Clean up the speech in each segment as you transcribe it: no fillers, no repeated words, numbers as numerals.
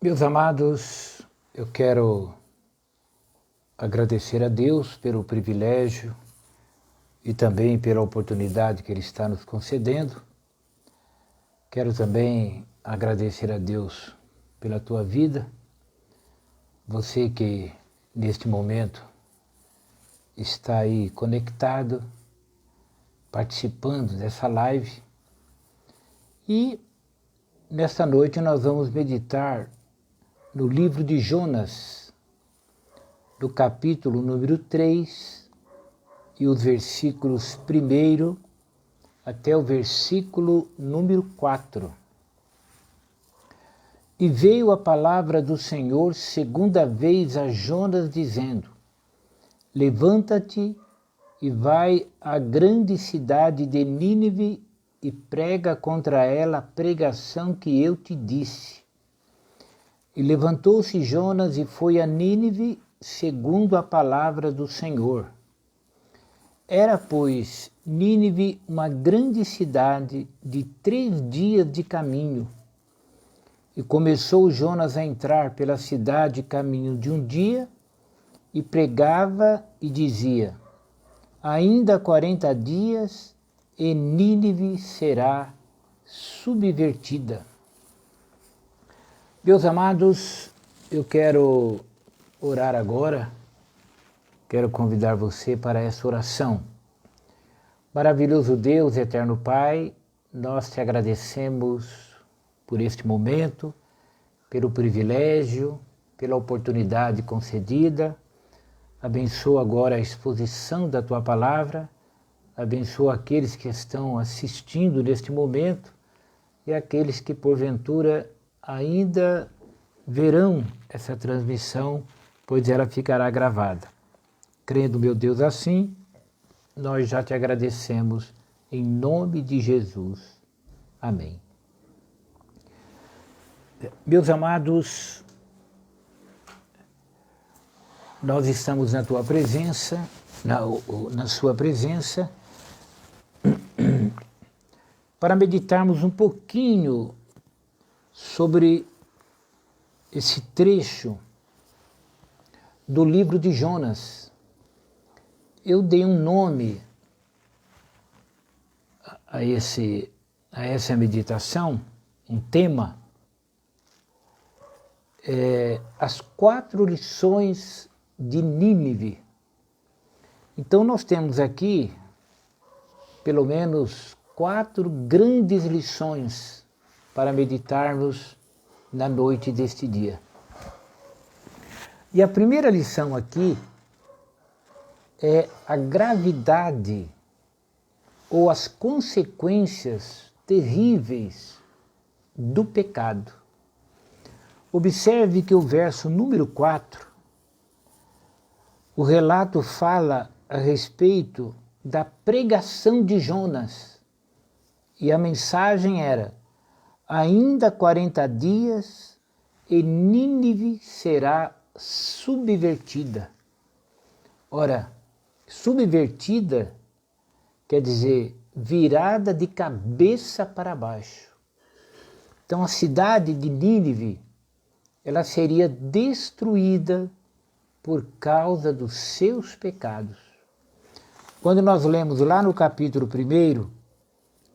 Meus amados, eu quero agradecer a Deus pelo privilégio e também pela oportunidade que Ele está nos concedendo. Quero também agradecer a Deus pela tua vida, você que neste momento está aí conectado, participando dessa live. E nesta noite nós vamos meditar no livro de Jonas, do capítulo número 3, e os versículos 1 até o versículo número 4. E veio a palavra do Senhor segunda vez a Jonas, dizendo: Levanta-te e vai à grande cidade de Nínive e prega contra ela a pregação que eu te disse. E levantou-se Jonas e foi a Nínive, segundo a palavra do Senhor. Era, pois, Nínive uma grande cidade de 3 dias de caminho. E começou Jonas a entrar pela cidade caminho de um dia, e pregava e dizia: Ainda 40 dias, e Nínive será subvertida. Meus amados, eu quero orar agora, quero convidar você para essa oração. Maravilhoso Deus, eterno Pai, nós te agradecemos por este momento, pelo privilégio, pela oportunidade concedida. Abençoa agora a exposição da tua palavra, abençoa aqueles que estão assistindo neste momento e aqueles que porventura ainda verão essa transmissão, pois ela ficará gravada. Crendo, meu Deus, assim, nós já te agradecemos em nome de Jesus. Amém. Meus amados, nós estamos na tua presença, na sua presença, para meditarmos um pouquinho sobre esse trecho do livro de Jonas. Eu dei um nome a essa meditação, um tema, as 4 lições de Nínive. Então nós temos aqui pelo menos 4 grandes lições para meditarmos na noite deste dia. E a primeira lição aqui é a gravidade ou as consequências terríveis do pecado. Observe que o verso número 4, o relato fala a respeito da pregação de Jonas. E a mensagem era: ainda 40 dias e Nínive será subvertida. Ora, subvertida quer dizer virada de cabeça para baixo. Então a cidade de Nínive, ela seria destruída por causa dos seus pecados. Quando nós lemos lá no capítulo 1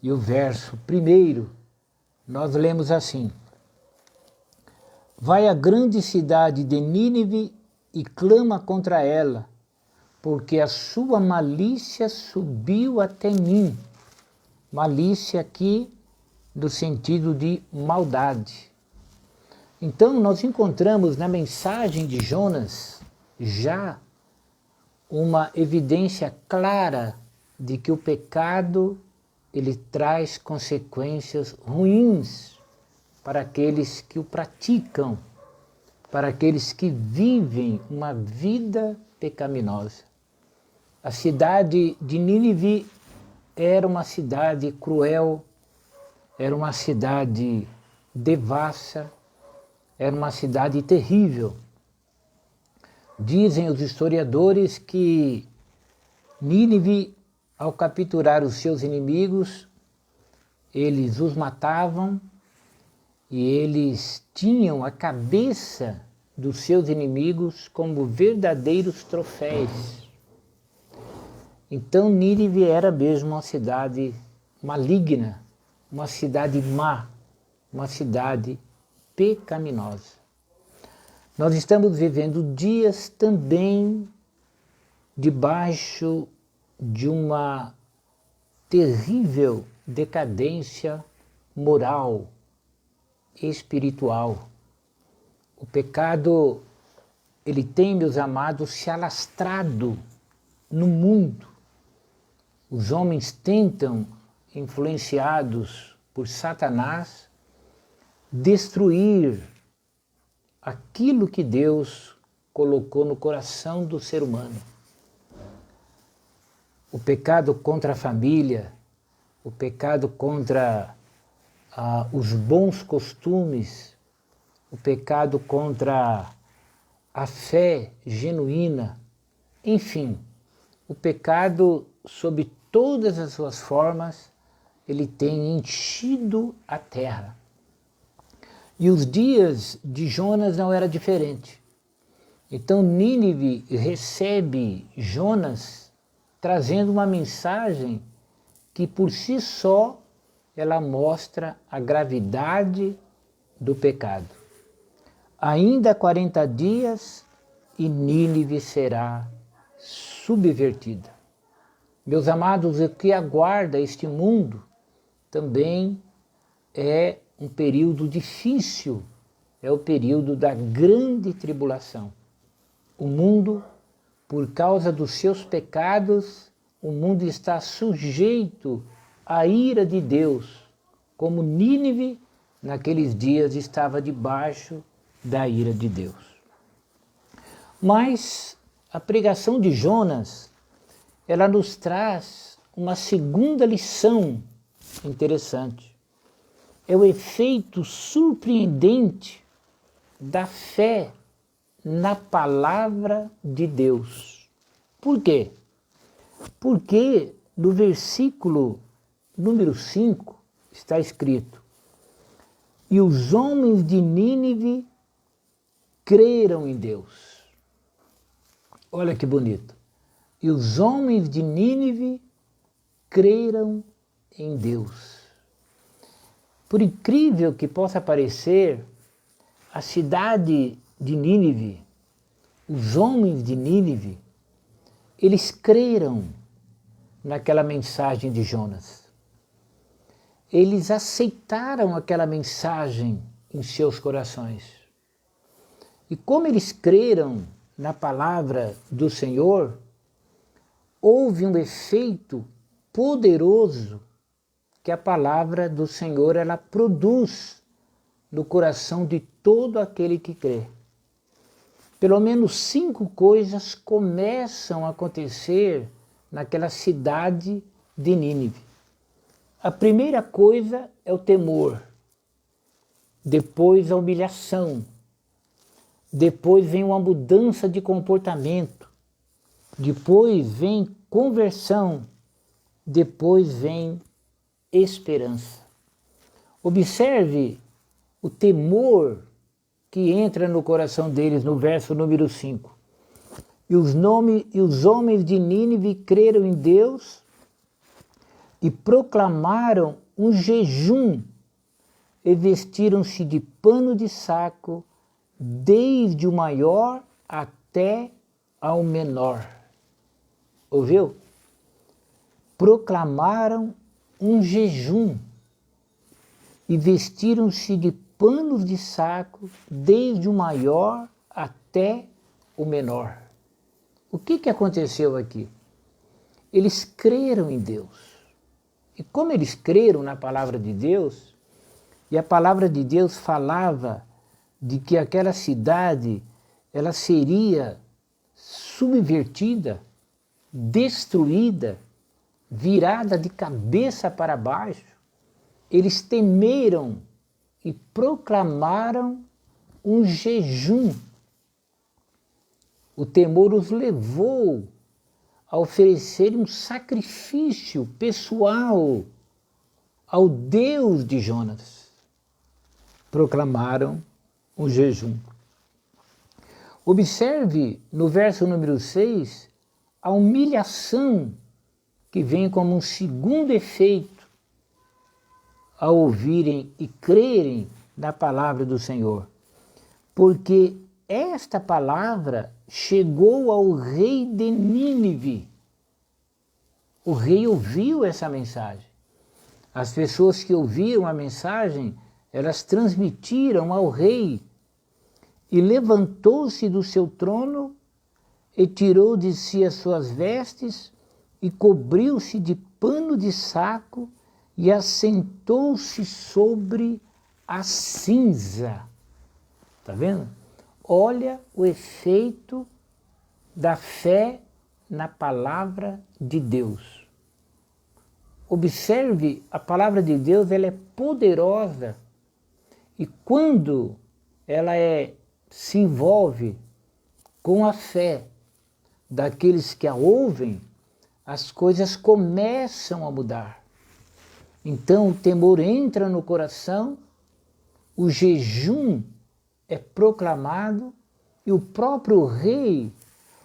e o verso 1, nós lemos assim: Vai à grande cidade de Nínive e clama contra ela, porque a sua malícia subiu até mim. Malícia aqui no sentido de maldade. Então nós encontramos na mensagem de Jonas já uma evidência clara de que o pecado ele traz consequências ruins para aqueles que o praticam, para aqueles que vivem uma vida pecaminosa. A cidade de Nínive era uma cidade cruel, era uma cidade devassa, era uma cidade terrível. Dizem os historiadores que Nínive, ao capturar os seus inimigos, eles os matavam e eles tinham a cabeça dos seus inimigos como verdadeiros troféus. Então Nínive era mesmo uma cidade maligna, uma cidade má, uma cidade pecaminosa. Nós estamos vivendo dias também debaixo de uma terrível decadência moral, espiritual. O pecado, ele tem, meus amados, se alastrado no mundo. Os homens tentam, influenciados por Satanás, destruir aquilo que Deus colocou no coração do ser humano. O pecado contra a família, o pecado contra os bons costumes, o pecado contra a fé genuína, enfim, o pecado sob todas as suas formas, ele tem enchido a terra. E os dias de Jonas não era diferente. Então Nínive recebe Jonas trazendo uma mensagem que por si só ela mostra a gravidade do pecado. Ainda 40 dias e Nínive será subvertida. Meus amados, o que aguarda este mundo também é um período difícil, é o período da grande tribulação. O mundo, por causa dos seus pecados, o mundo está sujeito à ira de Deus, como Nínive, naqueles dias, estava debaixo da ira de Deus. Mas a pregação de Jonas, ela nos traz uma segunda lição interessante. É o efeito surpreendente da fé na palavra de Deus. Por quê? Porque no versículo número 5 está escrito: e os homens de Nínive creram em Deus. Olha que bonito. E os homens de Nínive creram em Deus. Por incrível que possa parecer, a cidade de Nínive, os homens de Nínive, eles creram naquela mensagem de Jonas. Eles aceitaram aquela mensagem em seus corações. E como eles creram na palavra do Senhor, houve um efeito poderoso que a palavra do Senhor ela produz no coração de todo aquele que crê. Pelo menos 5 coisas começam a acontecer naquela cidade de Nínive. A primeira coisa é o temor, depois a humilhação, depois vem uma mudança de comportamento, depois vem conversão, depois vem esperança. Observe o temor que entra no coração deles no verso número 5. E os homens de Nínive creram em Deus e proclamaram um jejum e vestiram-se de pano de saco, desde o maior até ao menor. Ouviu? Proclamaram um jejum e vestiram-se de panos de saco, desde o maior até o menor. O que aconteceu aqui? Eles creram em Deus. E como eles creram na palavra de Deus, e a palavra de Deus falava de que aquela cidade ela seria subvertida, destruída, virada de cabeça para baixo, eles temeram e proclamaram um jejum. O temor os levou a oferecer um sacrifício pessoal ao Deus de Jonas. proclamaram o jejum. Observe no verso número 6 a humilhação que vem como um segundo efeito ao ouvirem e crerem na palavra do Senhor. Porque esta palavra chegou ao rei de Nínive. O rei ouviu essa mensagem. As pessoas que ouviram a mensagem, elas transmitiram ao rei. E levantou-se do seu trono e tirou de si as suas vestes e cobriu-se de pano de saco e assentou-se sobre a cinza. Está vendo? Olha o efeito da fé na palavra de Deus. Observe, a palavra de Deus, ela é poderosa. E quando ela se envolve com a fé daqueles que a ouvem, as coisas começam a mudar. Então o temor entra no coração, o jejum é proclamado e o próprio rei,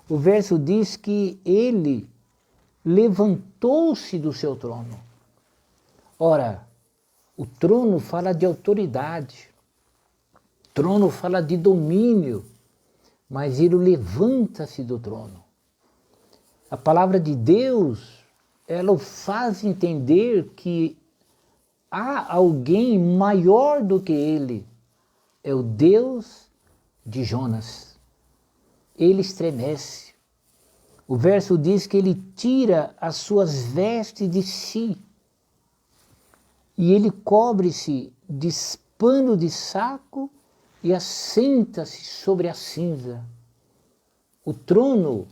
o verso diz que ele levantou-se do seu trono. Ora, o trono fala de autoridade, o trono fala de domínio, mas ele levanta-se do trono. A palavra de Deus, ela o faz entender que há alguém maior do que ele, é o Deus de Jonas. Ele estremece. O verso diz que ele tira as suas vestes de si e ele cobre-se de pano de saco e assenta-se sobre a cinza. O trono,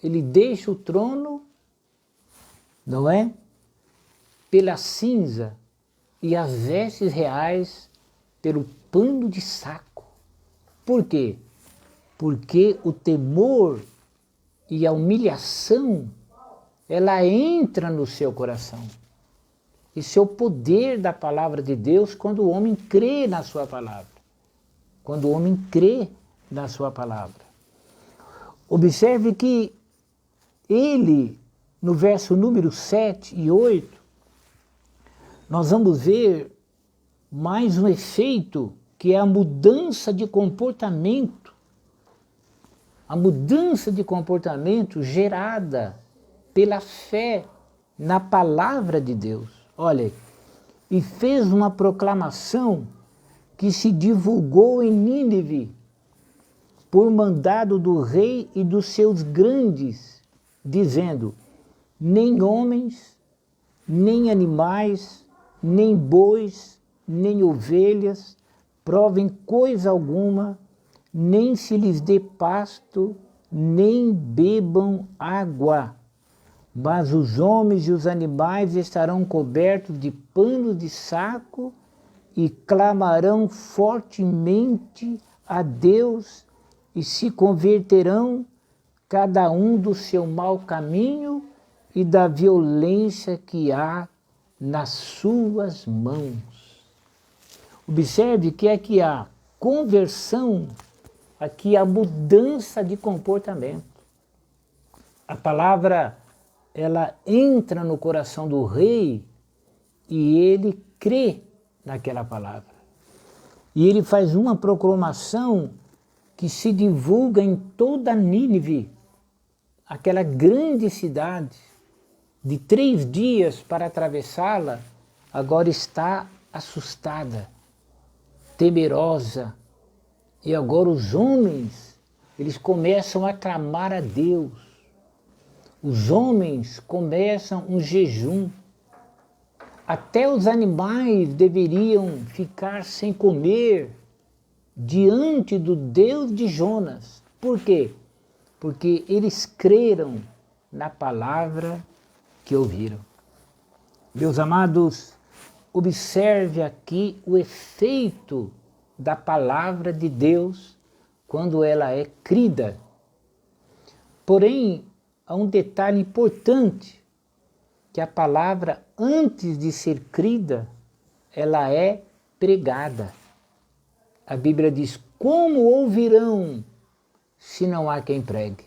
ele deixa o trono, não é? Pela cinza e as vestes reais pelo pano de saco. Por quê? Porque o temor e a humilhação, ela entra no seu coração. Isso é o poder da palavra de Deus quando o homem crê na sua palavra. Quando o homem crê na sua palavra. Observe que ele, no verso número 7 e 8, nós vamos ver mais um efeito, que é a mudança de comportamento. A mudança de comportamento gerada pela fé na palavra de Deus. Olha, e fez uma proclamação que se divulgou em Nínive por mandado do rei e dos seus grandes, dizendo: nem homens, nem animais, nem bois, nem ovelhas provem coisa alguma, nem se lhes dê pasto, nem bebam água. Mas os homens e os animais estarão cobertos de pano de saco e clamarão fortemente a Deus e se converterão cada um do seu mau caminho e da violência que há nas suas mãos. Observe que aqui há conversão, aqui há mudança de comportamento. A palavra, ela entra no coração do rei e ele crê naquela palavra. E ele faz uma proclamação que se divulga em toda Nínive, aquela grande cidade, de 3 dias para atravessá-la, agora está assustada, temerosa. E agora os homens, eles começam a clamar a Deus. Os homens começam um jejum. Até os animais deveriam ficar sem comer diante do Deus de Jonas. Por quê? Porque eles creram na palavra que ouviram. Meus amados, observe aqui o efeito da palavra de Deus quando ela é crida. Porém, há um detalhe importante, que a palavra, antes de ser crida, ela é pregada. a Bíblia diz: como ouvirão se não há quem pregue?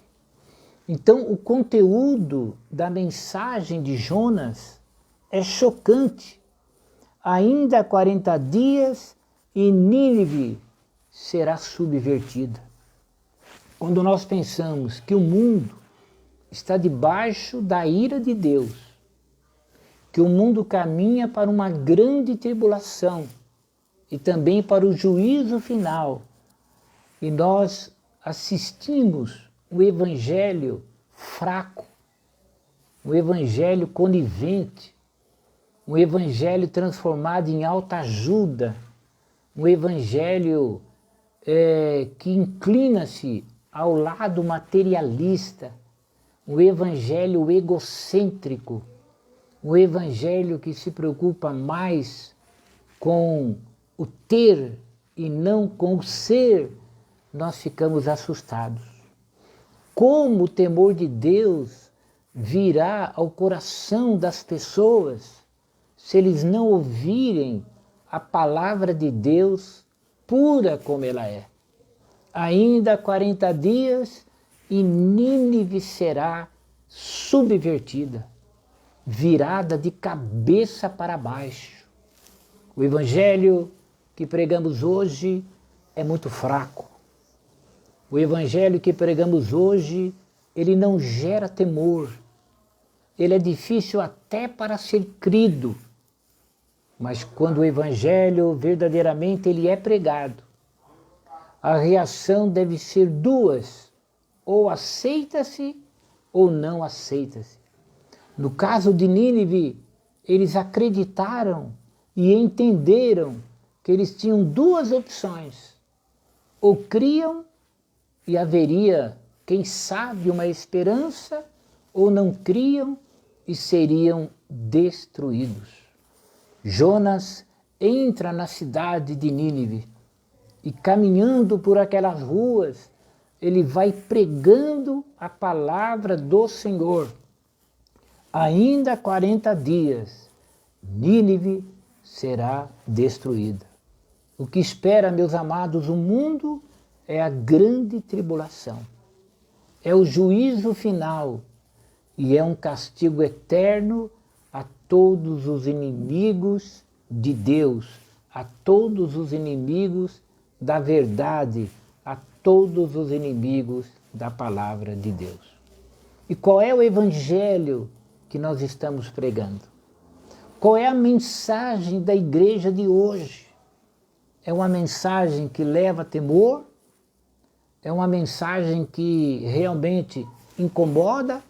Então, o conteúdo da mensagem de Jonas é chocante. Ainda 40 dias e Nínive será subvertida. Quando nós pensamos que o mundo está debaixo da ira de Deus, que o mundo caminha para uma grande tribulação e também para o juízo final, e nós assistimos um evangelho fraco, um evangelho conivente, um evangelho transformado em autoajuda, um evangelho que inclina-se ao lado materialista, um evangelho egocêntrico, um evangelho que se preocupa mais com o ter e não com o ser, nós ficamos assustados. Como o temor de Deus virá ao coração das pessoas se eles não ouvirem a palavra de Deus pura como ela é? Ainda 40 dias e Nínive será subvertida, virada de cabeça para baixo. O evangelho que pregamos hoje é muito fraco. O evangelho que pregamos hoje, ele não gera temor. Ele é difícil até para ser crido. Mas quando o evangelho verdadeiramente ele é pregado, a reação deve ser duas: ou aceita-se ou não aceita-se. No caso de Nínive, eles acreditaram e entenderam que eles tinham duas opções: ou criam e haveria, quem sabe, uma esperança, ou não criam e seriam destruídos. Jonas entra na cidade de Nínive e, caminhando por aquelas ruas, ele vai pregando a palavra do Senhor. Ainda 40 dias, Nínive será destruída. O que espera, meus amados, o mundo é a grande tribulação. É o juízo final e é um castigo eterno a todos os inimigos de Deus, a todos os inimigos da verdade, a todos os inimigos da palavra de Deus. E qual é o evangelho que nós estamos pregando? Qual é a mensagem da igreja de hoje? É uma mensagem que leva temor? É uma mensagem que realmente incomoda?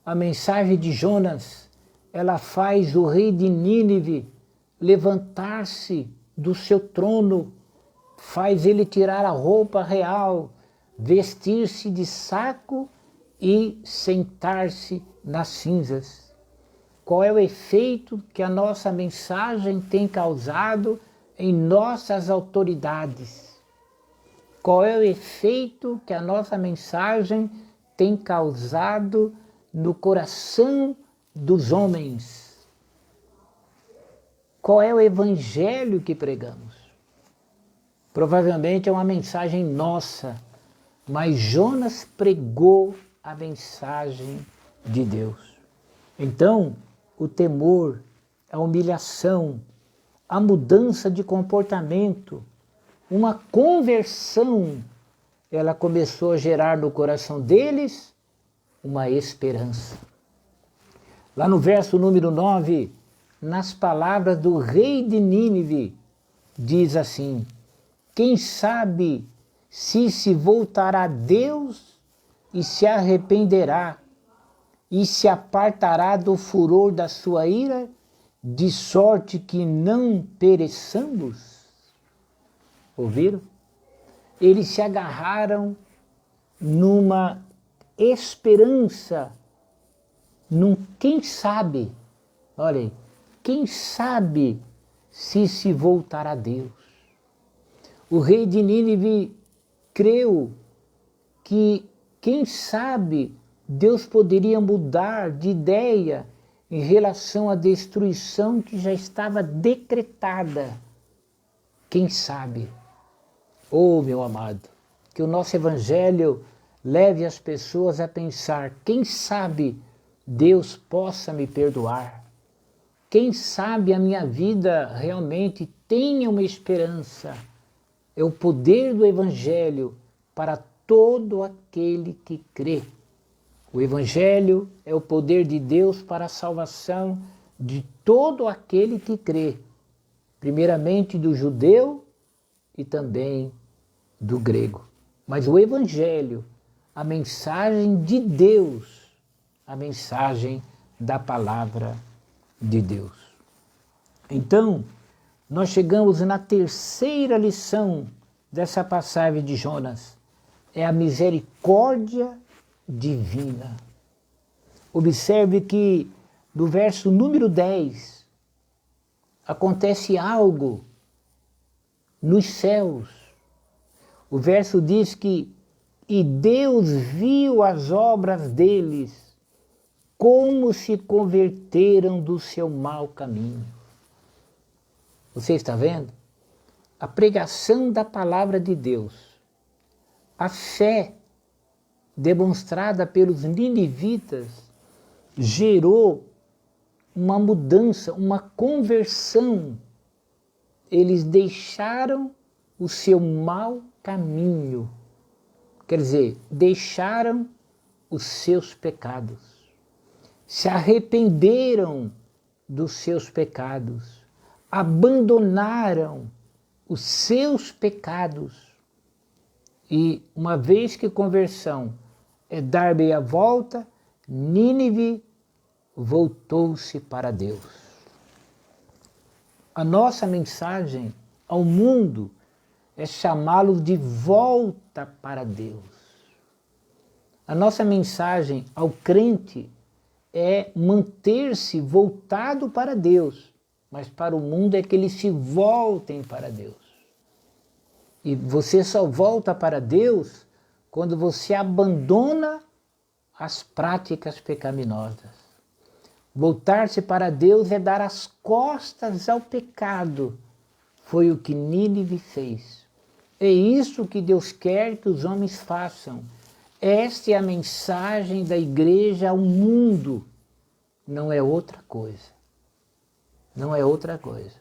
A mensagem de Jonas, ela faz o rei de Nínive levantar-se do seu trono, faz ele tirar a roupa real, vestir-se de saco e sentar-se nas cinzas. Qual é o efeito que a nossa mensagem tem causado em nossas autoridades? Qual é o efeito que a nossa mensagem tem causado no coração dos homens? Qual é o evangelho que pregamos? Provavelmente é uma mensagem nossa, mas Jonas pregou a mensagem de Deus. Então, o temor, a humilhação, a mudança de comportamento, uma conversão, ela começou a gerar no coração deles uma esperança. Lá no verso número 9, nas palavras do rei de Nínive, diz assim: quem sabe se voltará a Deus e se arrependerá e se apartará do furor da sua ira, de sorte que não pereçamos? Ouviram? Eles se agarraram numa esperança, num quem sabe, olha aí, quem sabe se voltará a Deus. O rei de Nínive creu que, quem sabe, Deus poderia mudar de ideia em relação à destruição que já estava decretada. Quem sabe? Oh, meu amado, que o nosso evangelho leve as pessoas a pensar, quem sabe Deus possa me perdoar? Quem sabe a minha vida realmente tenha uma esperança? É o poder do evangelho para todo aquele que crê. O evangelho é o poder de Deus para a salvação de todo aquele que crê, primeiramente do judeu e também do grego. Mas o evangelho, a mensagem de Deus, a mensagem da palavra de Deus. Então, nós chegamos na terceira lição dessa passagem de Jonas. É a misericórdia divina. Observe que no verso número 10 acontece algo nos céus. O verso diz que e Deus viu as obras deles, como se converteram do seu mau caminho. Você está vendo? A pregação da palavra de Deus, a fé demonstrada pelos ninivitas, gerou uma mudança, uma conversão. Eles deixaram o seu mau caminho, quer dizer, deixaram os seus pecados, se arrependeram dos seus pecados, abandonaram os seus pecados. E uma vez que conversão é dar meia volta, Nínive voltou-se para Deus. A nossa mensagem ao mundo é chamá-lo de volta para Deus. A nossa mensagem ao crente é manter-se voltado para Deus, mas para o mundo é que eles se voltem para Deus. E você só volta para Deus quando você abandona as práticas pecaminosas. Voltar-se para Deus é dar as costas ao pecado. Foi o que Nínive fez. É isso que Deus quer que os homens façam. Esta é a mensagem da igreja ao mundo. Não é outra coisa. Não é outra coisa.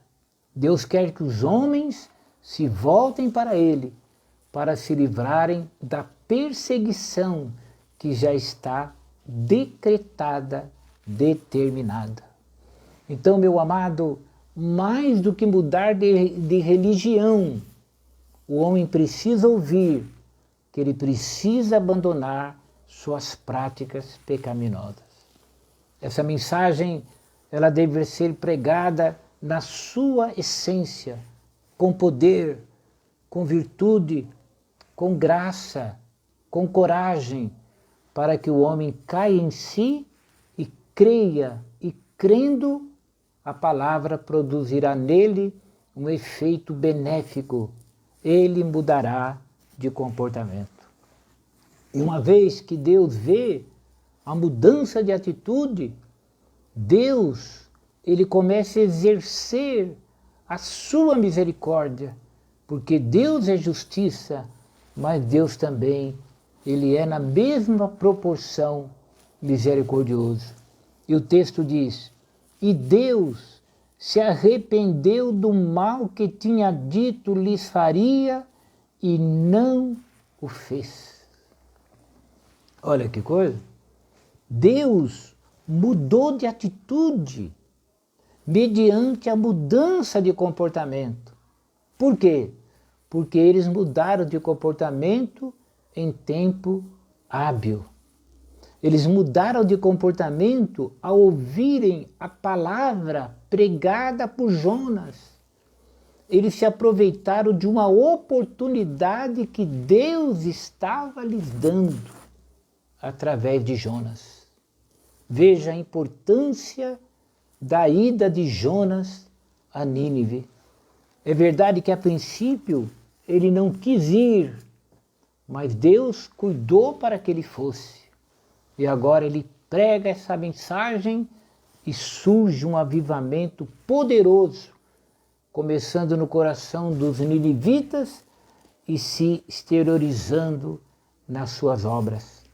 Deus quer que os homens se voltem para Ele, para se livrarem da perseguição que já está decretada, determinada. Então, meu amado, mais do que mudar de religião, o homem precisa ouvir que ele precisa abandonar suas práticas pecaminosas. Essa mensagem, ela deve ser pregada na sua essência, com poder, com virtude, com graça, com coragem, para que o homem caia em si e creia, e crendo, a palavra produzirá nele um efeito benéfico. Ele mudará de comportamento. E uma vez que Deus vê a mudança de atitude, Deus, ele começa a exercer a sua misericórdia, porque Deus é justiça, mas Deus também, ele é na mesma proporção misericordioso. E o texto diz, e Deus se arrependeu do mal que tinha dito lhes faria e não o fez. Olha que coisa. Deus mudou de atitude mediante a mudança de comportamento. Por quê? Porque eles mudaram de comportamento em tempo hábil. Eles mudaram de comportamento ao ouvirem a palavra pregada por Jonas. Eles se aproveitaram de uma oportunidade que Deus estava lhes dando através de Jonas. Veja a importância da ida de Jonas a Nínive. É verdade que a princípio ele não quis ir, mas Deus cuidou para que ele fosse. E agora ele prega essa mensagem e surge um avivamento poderoso, começando no coração dos ninivitas e se exteriorizando nas suas obras.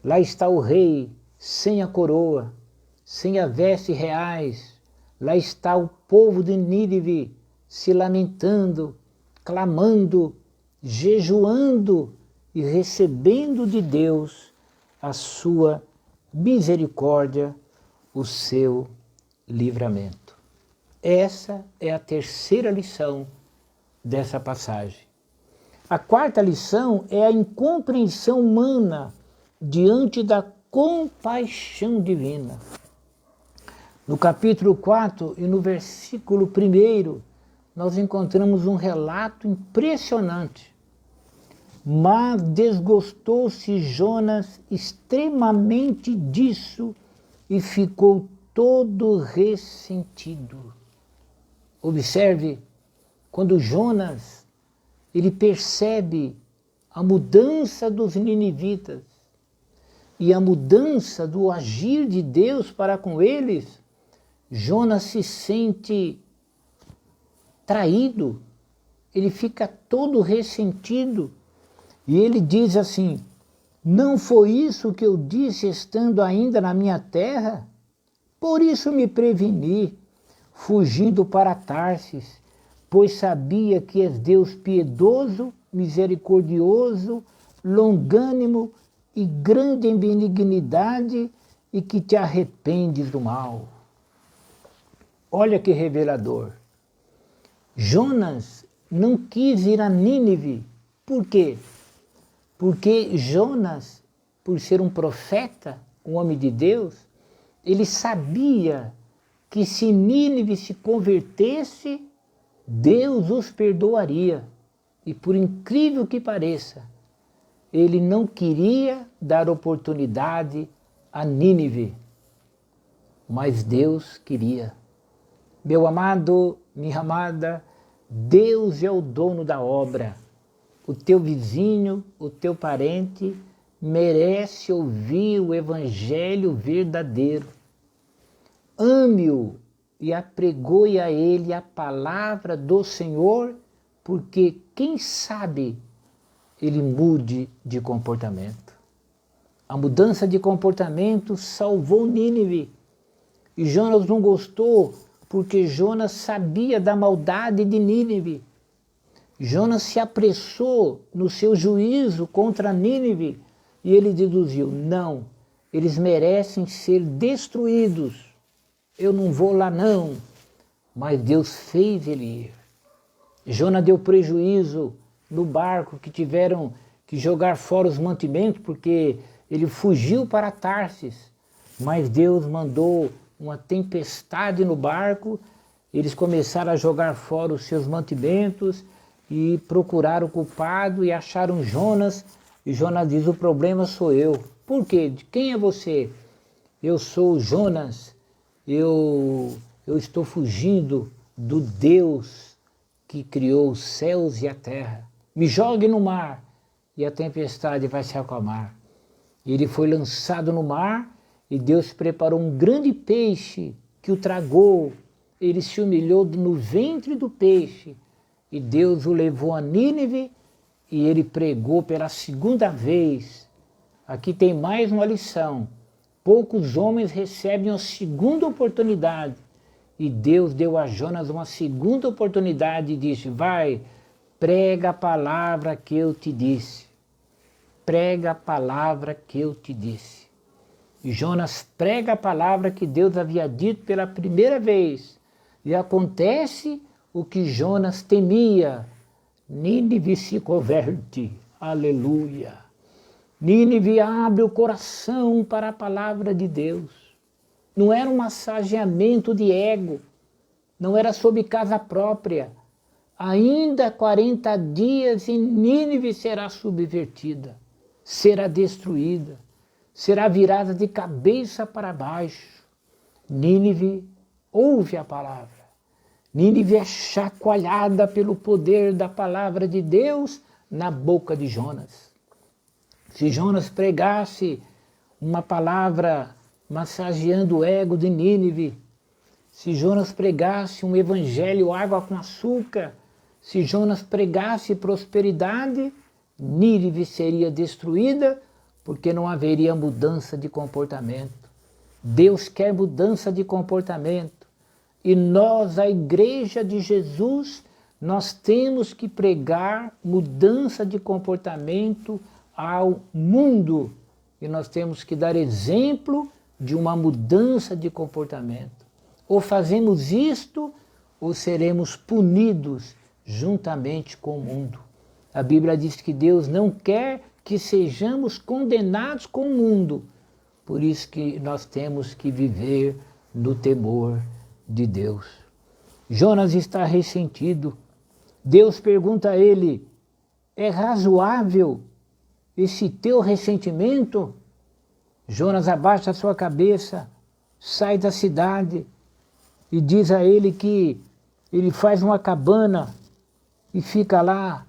Lá está o rei sem a coroa, sem as vestes reais. Lá está o povo de Nínive se lamentando, clamando, jejuando e recebendo de Deus a sua misericórdia, o seu livramento. Essa é a terceira lição dessa passagem. A quarta lição é a incompreensão humana diante da compaixão divina. No capítulo 4 e no versículo 1, nós encontramos um relato impressionante. Mas desgostou-se Jonas extremamente disso e ficou todo ressentido. Observe, quando Jonas ele percebe a mudança dos ninivitas e a mudança do agir de Deus para com eles, Jonas se sente traído, ele fica todo ressentido e ele diz assim: não foi isso que eu disse estando ainda na minha terra? Por isso me preveni, fugindo para Tarsis, pois sabia que és Deus piedoso, misericordioso, longânimo e grande em benignidade e que te arrependes do mal. Olha que revelador. Jonas não quis ir a Nínive. Por quê? Porque Jonas, por ser um profeta, um homem de Deus, ele sabia que se Nínive se convertesse, Deus os perdoaria. E por incrível que pareça, ele não queria dar oportunidade a Nínive, mas Deus queria. Meu amado, minha amada, Deus é o dono da obra. O teu vizinho, o teu parente, merece ouvir o evangelho verdadeiro. Ame-o e apregoe a ele a palavra do Senhor, porque quem sabe ele mude de comportamento. A mudança de comportamento salvou Nínive. E Jonas não gostou, porque Jonas sabia da maldade de Nínive. Jonas se apressou no seu juízo contra Nínive e ele deduziu: não, eles merecem ser destruídos. Eu não vou lá não. Mas Deus fez ele ir. Jonas deu prejuízo no barco, que tiveram que jogar fora os mantimentos, porque ele fugiu para Tarsis. Mas Deus mandou uma tempestade no barco, eles começaram a jogar fora os seus mantimentos e procuraram o culpado e acharam Jonas. E Jonas diz: o problema sou eu. Por quê? De quem é você? Eu sou Jonas, eu estou fugindo do Deus que criou os céus e a terra. Me jogue no mar e a tempestade vai se acalmar. Ele foi lançado no mar e Deus preparou um grande peixe que o tragou. Ele se humilhou no ventre do peixe e Deus o levou a Nínive e ele pregou pela segunda vez. Aqui tem mais uma lição. Poucos homens recebem a segunda oportunidade e Deus deu a Jonas uma segunda oportunidade e disse: vai, prega a palavra que eu te disse. Prega a palavra que eu te disse. E Jonas prega a palavra que Deus havia dito pela primeira vez. E acontece o que Jonas temia. Nínive se converte. Aleluia. Nínive abre o coração para a palavra de Deus. Não era um massageamento de ego. Não era sobre casa própria. Ainda 40 dias e Nínive será subvertida. Será destruída. Será virada de cabeça para baixo. Nínive ouve a palavra. Nínive é chacoalhada pelo poder da palavra de Deus na boca de Jonas. Se Jonas pregasse uma palavra massageando o ego de Nínive, se Jonas pregasse um evangelho água com açúcar, Se Jonas pregasse prosperidade, Nínive seria destruída, porque não haveria mudança de comportamento. Deus quer mudança de comportamento. E nós, a igreja de Jesus, nós temos que pregar mudança de comportamento ao mundo. E nós temos que dar exemplo de uma mudança de comportamento. Ou fazemos isto, ou seremos punidos juntamente com o mundo. A Bíblia diz que Deus não quer que sejamos condenados com o mundo. Por isso que nós temos que viver no temor de Deus. Jonas está ressentido. Deus pergunta a ele: é razoável esse teu ressentimento? Jonas abaixa a sua cabeça, sai da cidade e diz a ele que ele faz uma cabana e fica lá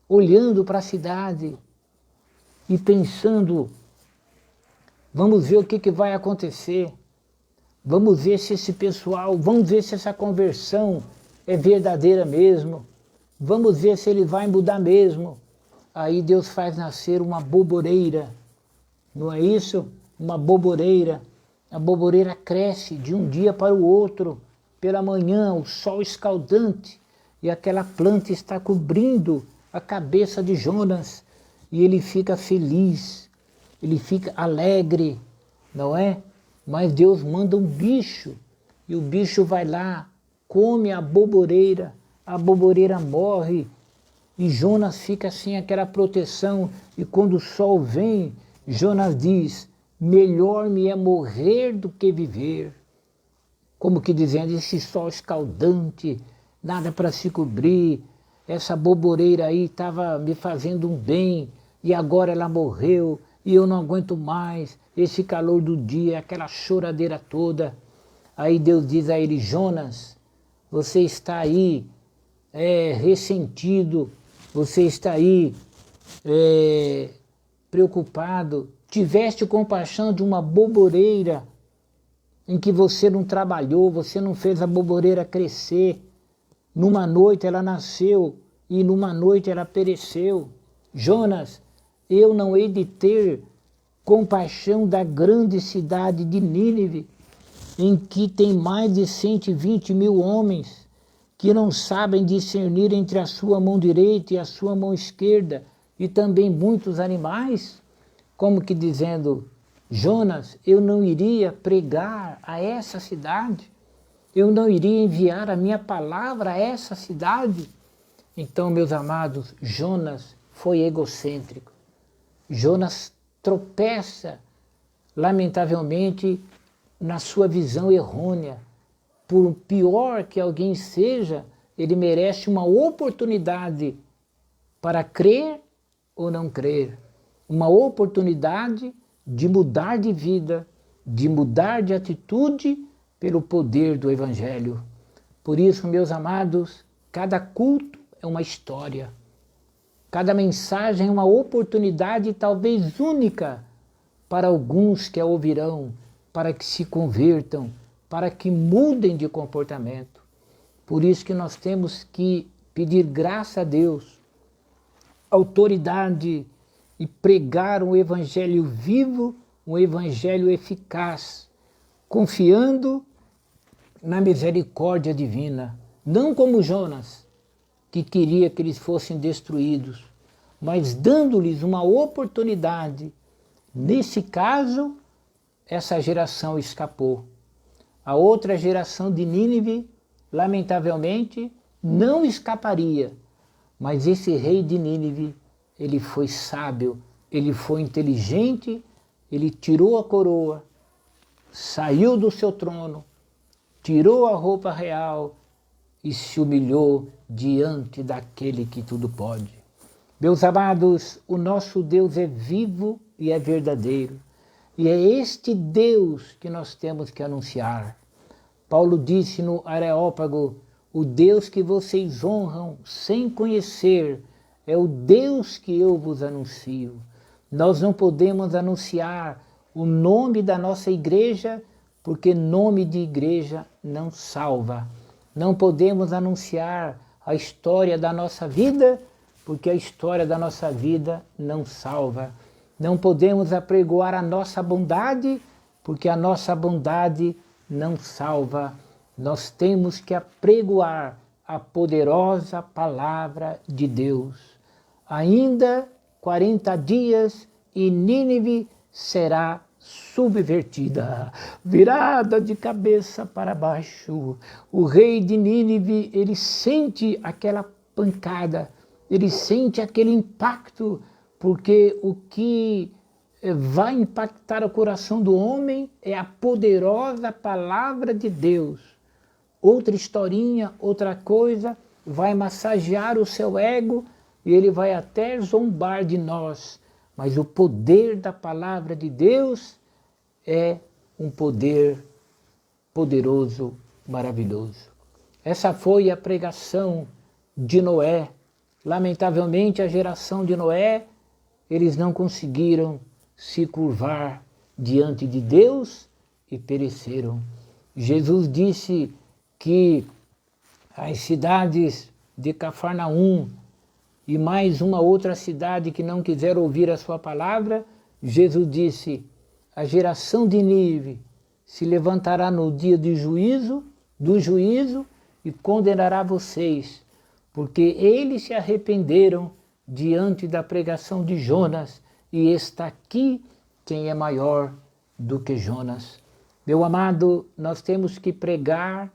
olhando para a cidade e pensando: vamos ver o que vai acontecer, vamos ver se esse pessoal, vamos ver se essa conversão é verdadeira mesmo, vamos ver se ele vai mudar mesmo. Aí Deus faz nascer uma boboreira, não é isso? Uma boboreira. A boboreira cresce de um dia para o outro. Pela manhã, o sol escaldante, e aquela planta está cobrindo a cabeça de Jonas, e ele fica feliz, ele fica alegre, não é? Mas Deus manda um bicho, e o bicho vai lá, come a boboreira morre, e Jonas fica sem aquela proteção, e quando o sol vem, Jonas diz: melhor me é morrer do que viver. Como que dizendo, esse sol escaldante, nada para se cobrir, essa boboreira aí estava me fazendo um bem, e agora ela morreu, e eu não aguento mais, esse calor do dia, aquela choradeira toda. Aí Deus diz a ele: Jonas, você está aí ressentido, você está aí preocupado, tiveste compaixão de uma boboreira em que você não trabalhou, você não fez a boboreira crescer. Numa noite ela nasceu e numa noite ela pereceu. Jonas, eu não hei de ter compaixão da grande cidade de Nínive, em que tem mais de 120 mil homens que não sabem discernir entre a sua mão direita e a sua mão esquerda, e também muitos animais? Como que dizendo: Jonas, eu não iria pregar a essa cidade? Eu não iria enviar a minha palavra a essa cidade? Então, meus amados, Jonas foi egocêntrico. Jonas tropeça, lamentavelmente, na sua visão errônea. Por pior que alguém seja, ele merece uma oportunidade para crer ou não crer. Uma oportunidade de mudar de vida, de mudar de atitude pelo poder do Evangelho. Por isso, meus amados, cada culto é uma história. Cada mensagem é uma oportunidade talvez única para alguns que a ouvirão, para que se convertam, para que mudem de comportamento. Por isso que nós temos que pedir graça a Deus, autoridade, e pregar um evangelho vivo, um evangelho eficaz, confiando na misericórdia divina, não como Jonas, que queria que eles fossem destruídos, mas dando-lhes uma oportunidade. Nesse caso, essa geração escapou. A outra geração de Nínive, lamentavelmente, não escaparia, mas esse rei de Nínive, ele foi sábio, ele foi inteligente, ele tirou a coroa, saiu do seu trono, tirou a roupa real e se humilhou diante daquele que tudo pode. Meus amados, o nosso Deus é vivo e é verdadeiro. E é este Deus que nós temos que anunciar. Paulo disse no Areópago: o Deus que vocês honram sem conhecer é o Deus que eu vos anuncio. Nós não podemos anunciar o nome da nossa igreja, porque nome de igreja não salva. Não podemos anunciar a história da nossa vida, porque a história da nossa vida não salva. Não podemos apregoar a nossa bondade, porque a nossa bondade não salva. Nós temos que apregoar a poderosa palavra de Deus. Ainda 40 dias e Nínive será subvertida, virada de cabeça para baixo. O rei de Nínive, ele sente aquela pancada, ele sente aquele impacto, porque o que vai impactar o coração do homem é a poderosa palavra de Deus. Outra historinha, outra coisa, vai massagear o seu ego e ele vai até zombar de nós. Mas o poder da palavra de Deus é um poder poderoso, maravilhoso. Essa foi a pregação de Noé. Lamentavelmente, a geração de Noé, eles não conseguiram se curvar diante de Deus e pereceram. Jesus disse que as cidades de Cafarnaum e mais uma outra cidade que não quiser ouvir a sua palavra, Jesus disse, a geração de Nínive se levantará no dia do juízo e condenará vocês, porque eles se arrependeram diante da pregação de Jonas, e está aqui quem é maior do que Jonas. Meu amado, nós temos que pregar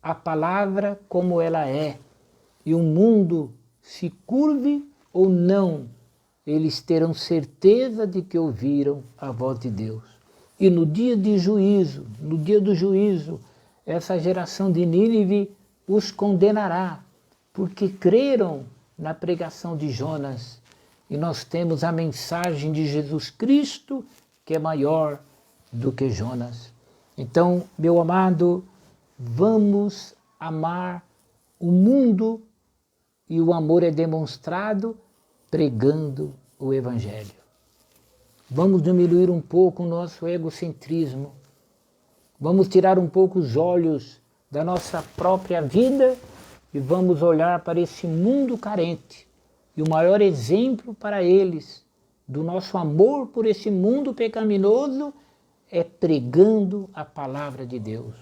a palavra como ela é, e o mundo, se curve ou não, eles terão certeza de que ouviram a voz de Deus. E no dia do juízo, essa geração de Nínive os condenará, porque creram na pregação de Jonas. E nós temos a mensagem de Jesus Cristo, que é maior do que Jonas. Então, meu amado, vamos amar o mundo, e o amor é demonstrado pregando o Evangelho. Vamos diminuir um pouco o nosso egocentrismo. Vamos tirar um pouco os olhos da nossa própria vida e vamos olhar para esse mundo carente. E o maior exemplo para eles do nosso amor por esse mundo pecaminoso é pregando a palavra de Deus.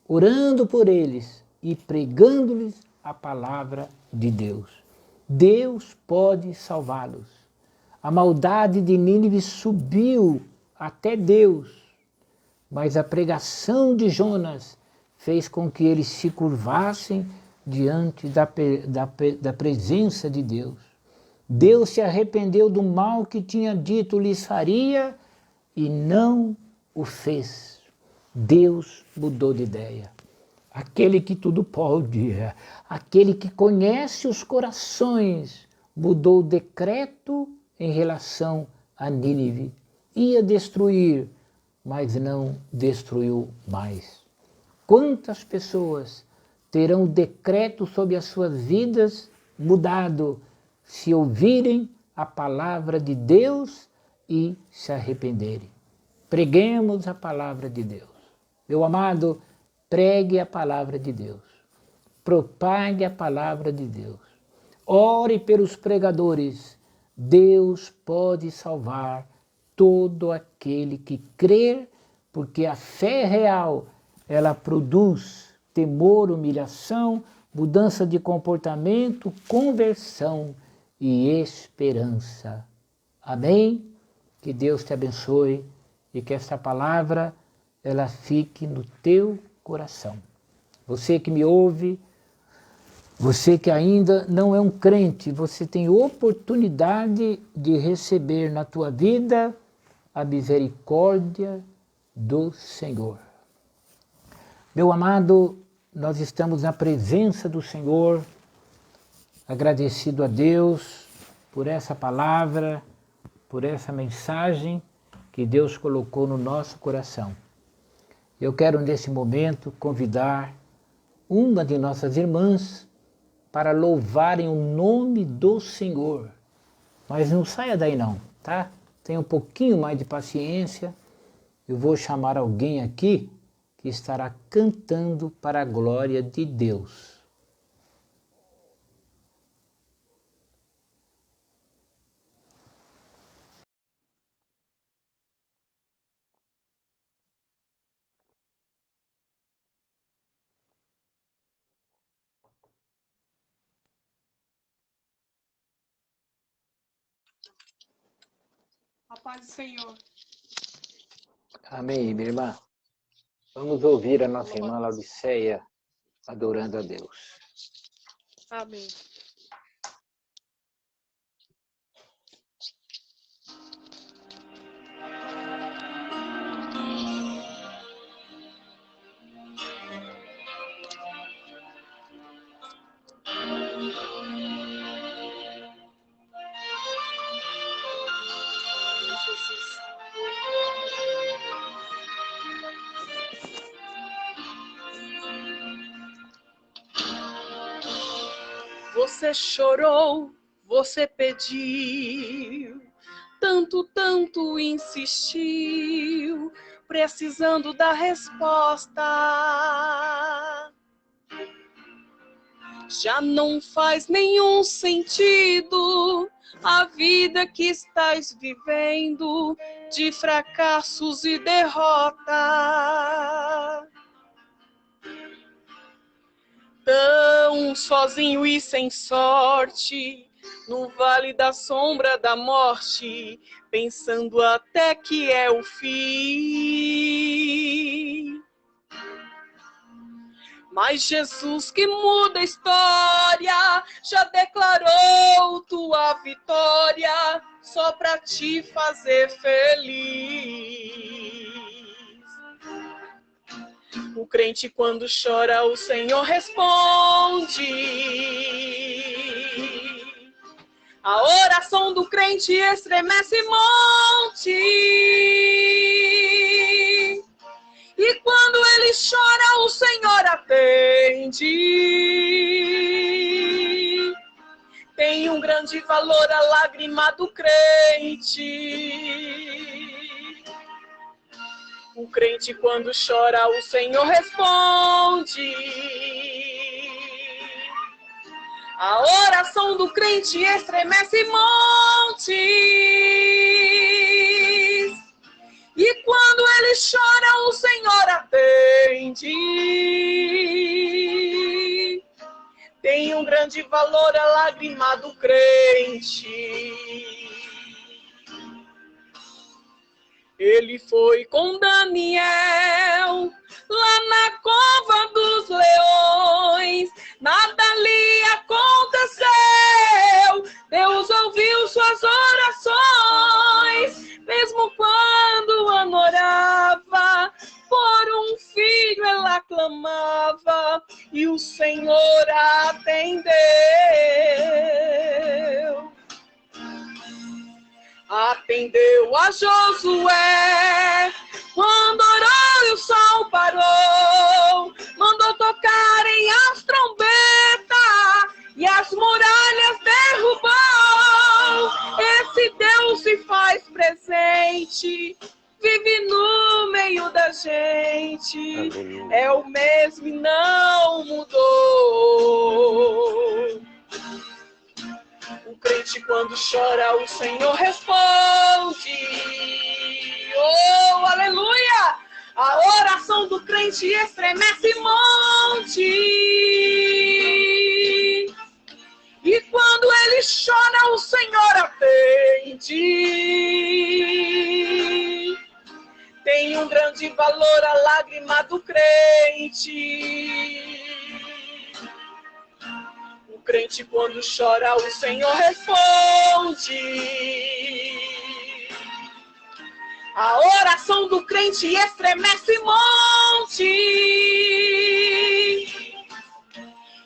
Orando por eles e pregando-lhes a palavra de Deus. Deus pode salvá-los. A maldade de Nínive subiu até Deus, mas a pregação de Jonas fez com que eles se curvassem diante da presença de Deus. Deus se arrependeu do mal que tinha dito lhes faria e não o fez. Deus mudou de ideia. Aquele que tudo pode, aquele que conhece os corações, mudou o decreto em relação a Nínive. Ia destruir, mas não destruiu mais. Quantas pessoas terão o decreto sobre as suas vidas mudado se ouvirem a palavra de Deus e se arrependerem? Preguemos a palavra de Deus. Meu amado, pregue a palavra de Deus. Propague a palavra de Deus. Ore pelos pregadores. Deus pode salvar todo aquele que crer, porque a fé real, ela produz temor, humilhação, mudança de comportamento, conversão e esperança. Amém? Que Deus te abençoe e que esta palavra ela fique no teu coração. Você que me ouve, você que ainda não é um crente, você tem oportunidade de receber na tua vida a misericórdia do Senhor. Meu amado, nós estamos na presença do Senhor, agradecido a Deus por essa palavra, por essa mensagem que Deus colocou no nosso coração. Eu quero nesse momento convidar uma de nossas irmãs para louvarem o nome do Senhor. Mas não saia daí não, tá? Tenha um pouquinho mais de paciência. Eu vou chamar alguém aqui que estará cantando para a glória de Deus. paz do Senhor. Amém, minha irmã. Vamos ouvir a nossa irmã Laodiceia adorando a Deus. Amém. Você chorou, você pediu, tanto insistiu, precisando da resposta. Já não faz nenhum sentido a vida que estás vivendo, de fracassos e derrota. Tão sozinho e sem sorte, no vale da sombra da morte, pensando até que é o fim. Mas Jesus, que muda a história, já declarou tua vitória, só pra te fazer feliz. O crente, quando chora, o Senhor responde. A oração do crente estremece monte. E quando ele chora, o Senhor atende. Tem um grande valor a lágrima do crente. O crente, quando chora, o Senhor responde. A oração do crente estremece montes. E quando ele chora, o Senhor atende. Tem um grande valor a lágrima do crente. Ele foi com Daniel lá na cova dos leões. Nada lhe aconteceu. Deus ouviu suas orações. Mesmo quando anorava, por um filho ela clamava. E o Senhor atendeu. Atendeu a Josué, quando orou e o sol parou, mandou tocarem as trombetas e as muralhas derrubou. Esse Deus se faz presente, vive no meio da gente, é o mesmo e não mudou. O crente, quando chora, o Senhor responde. Oh, aleluia! A oração do crente estremece monte. E quando ele chora, o Senhor atende. Tem um grande valor a lágrima do crente. O crente, quando chora, o Senhor responde. A oração do crente estremece monte.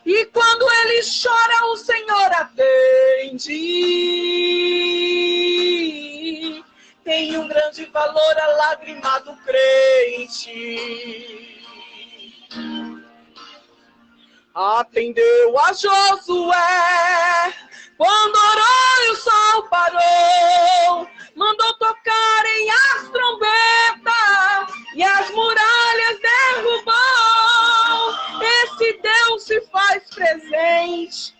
E quando ele chora, o Senhor atende. Tem um grande valor a lágrima do crente. Atendeu a Josué, quando orou e o sol parou, mandou tocarem as trombetas e as muralhas derrubou. Esse Deus se faz presente,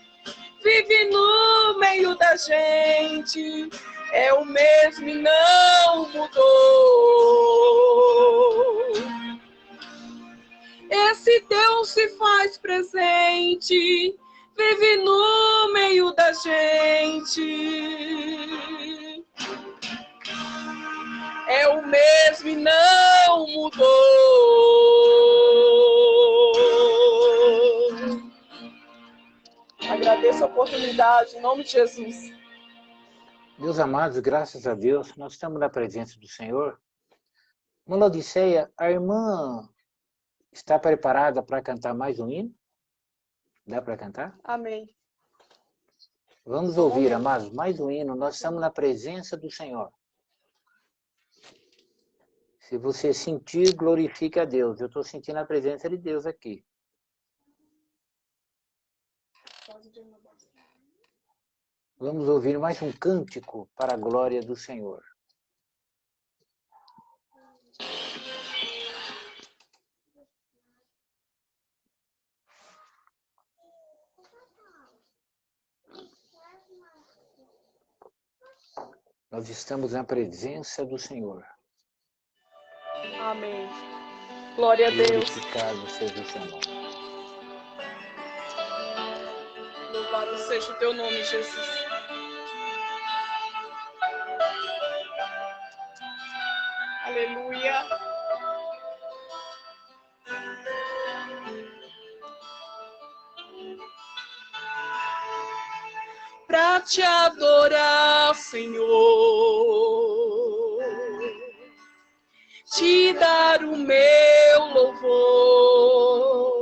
vive no meio da gente, é o mesmo e não mudou. Esse Deus se faz presente, vive no meio da gente. oportunidade, em nome de Jesus. Meus amados, graças a Deus, nós estamos na presença do Senhor. Uma Laodiceia, a irmã está preparada para cantar mais um hino? Dá para cantar? Amém. Vamos ouvir, amados, mais um hino. Nós estamos na presença do Senhor. Se você sentir, glorifique a Deus. Eu estou sentindo a presença de Deus aqui. Vamos ouvir mais um cântico para a glória do Senhor. Nós estamos na presença do Senhor. Amém. Glória a Deus. Glorificado seja o seu nome. Louvado seja o teu nome, Jesus. Aleluia. Para te adorar, Senhor, te dar o meu louvor.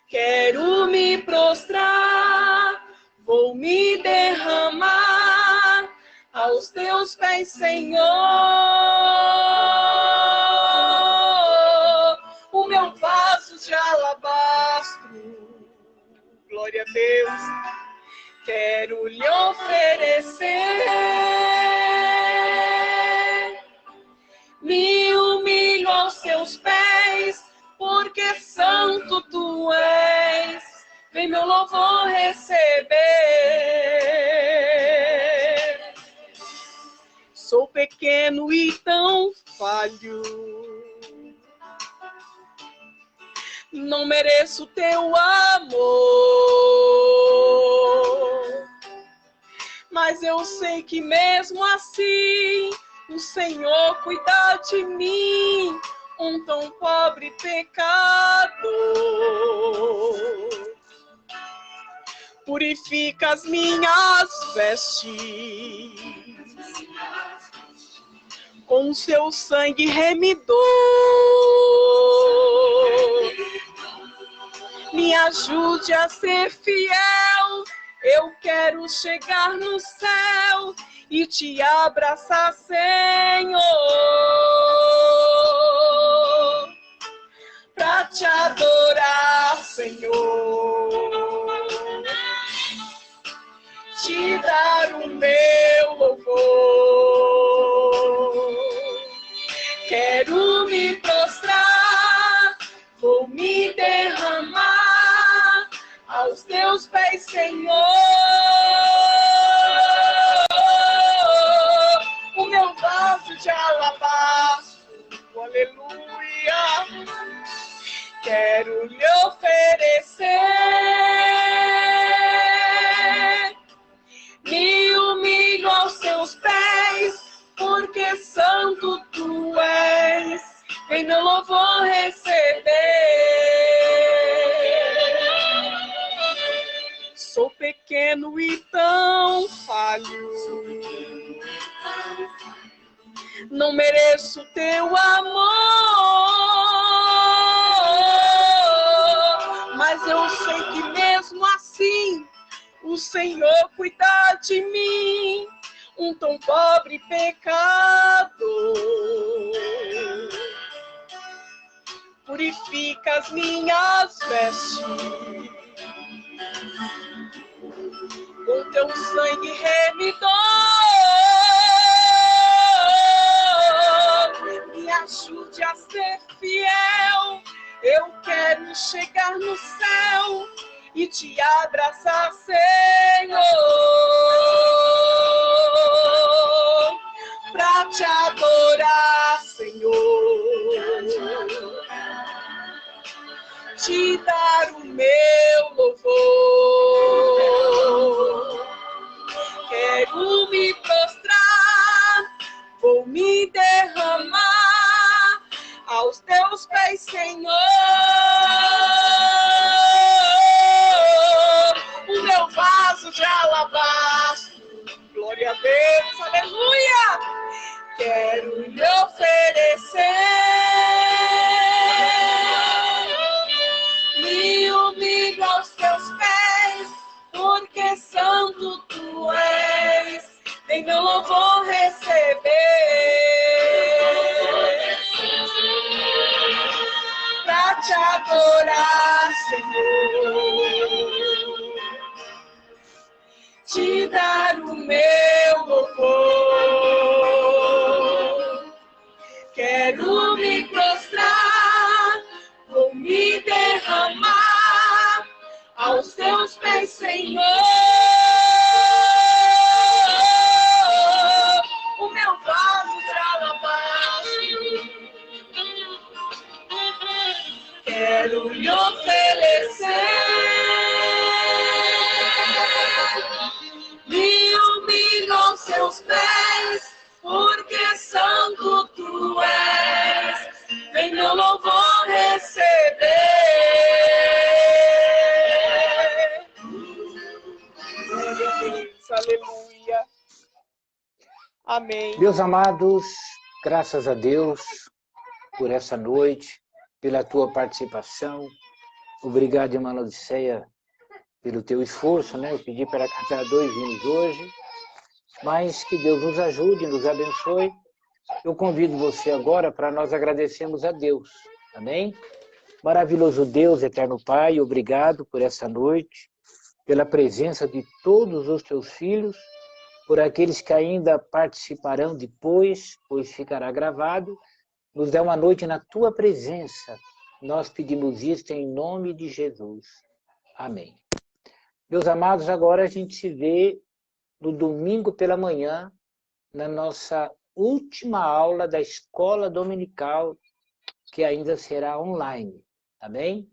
Quero me prostrar, vou me derramar aos teus pés, Senhor. O meu vaso de alabastro, glória a Deus, quero lhe oferecer. Me humilho aos teus pés, porque santo tu és. Vem meu louvor receber. Sou pequeno e tão falho, não mereço teu amor, mas eu sei que mesmo assim o Senhor cuida de mim, um tão pobre pecador. Purifica as minhas vestes com seu sangue remidor. Me ajude a ser fiel, eu quero chegar no céu e te abraçar, Senhor, pra te adorar, Senhor, te dar o meu louvor. Quero me prostrar, vou me derramar aos teus pés, Senhor. O meu vaso de alabastro, aleluia, quero lhe oferecer. Me humilho aos teus pés, porque santo tu és. Vem meu louvor receber. Sou pequeno e tão falho, não mereço teu amor, mas eu sei que mesmo assim o Senhor cuida de mim, um tão pobre pecador. Purifica as minhas vestes com teu sangue remidor. Me ajude a ser fiel, eu quero chegar no céu e te abraçar, Senhor, pra te adorar, Senhor, te dar o meu louvor. Quero me prostrar, vou me derramar aos teus pés, Senhor. O vaso de alabastro. Glória a Deus, aleluia! Quero lhe oferecer. Me humilho aos teus pés, porque santo tu és. Em meu louvor receber. Pra te adorar, Senhor. Te dar o meu louvor. Quero me prostrar, vou me derramar aos teus pés, Senhor. O meu vaso de alabastro, quero lhe oferecer. Me humilho aos seus pés, porque santo tu és. Vem meu louvor receber. Glória a Deus, aleluia. Amém. Meus amados, graças a Deus por essa noite, pela tua participação. Obrigado, irmã Laodiceia, pelo teu esforço, né? Eu pedi para cantar 2 hinos hoje, mas que Deus nos ajude, nos abençoe. Eu convido você agora para nós agradecermos a Deus, amém? Maravilhoso Deus, eterno Pai, obrigado por essa noite, pela presença de todos os teus filhos, por aqueles que ainda participarão depois, pois ficará gravado. Nos dê uma noite na tua presença. Nós pedimos isto em nome de Jesus. Amém. Meus amados, agora a gente se vê no domingo pela manhã, na nossa última aula da escola dominical, que ainda será online. Amém?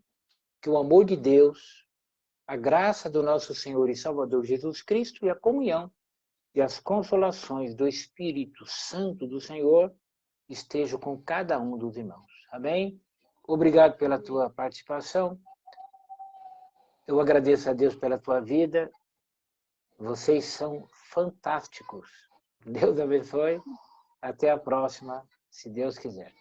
Que o amor de Deus, a graça do nosso Senhor e Salvador Jesus Cristo e a comunhão e as consolações do Espírito Santo do Senhor estejam com cada um dos irmãos. Amém? Obrigado pela tua participação. Eu agradeço a Deus pela tua vida. Vocês são fantásticos. Deus abençoe. Até a próxima, se Deus quiser.